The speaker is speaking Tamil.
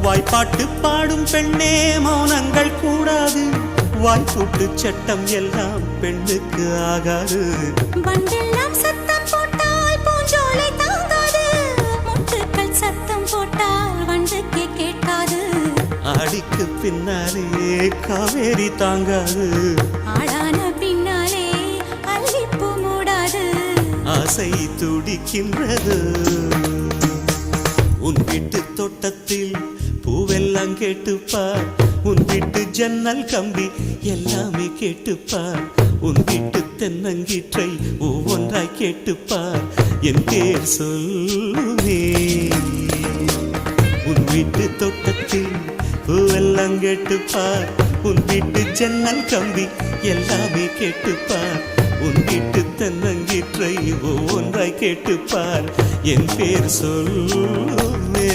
வாய்ப்பாட்டு பாடும் பெண்ணே மௌனங்கள் கூடாது. வாய்ப்பூட்டு சட்டம் எல்லாம் பெண்ணுக்கு ஆகாது. பண்டெல்லாம் சத்தம் போட்டால் பூஞ்சோலை தாங்காது. முட்டுக்கள் சத்தம் போட்டால் வண்டுக்கே கேட்காது. ஆடிக்கு பின்னாலே காவேரி தாங்காது. ஆடான பின்னாலே அல்லிப்பூ மூடாது. ஆசை துடிக்கின்றது. உன் வீட்டு தோட்டத்தில் பூவெல்லாம் கேட்டுப்பார். உன் வீட்டு ஜன்னல் கம்பி எல்லாமே கேட்டுப்பார். உன் வீட்டு தென்னங்கீற்றை ஒவ்வொன்றாய் கேட்டுப்பார். என் பேர் சொல்லுமே. உன் வீட்டு தோட்டத்தில் பூவெல்லாம் கேட்டுப்பார். உன் வீட்டு ஜன்னல் கம்பி எல்லாமே கேட்டுப்பார். உன் வீட்டு தென்னங்கீற்றை ஒவ்வொன்றாய் கேட்டுப்பார். என் பேர் சொல்லுமே.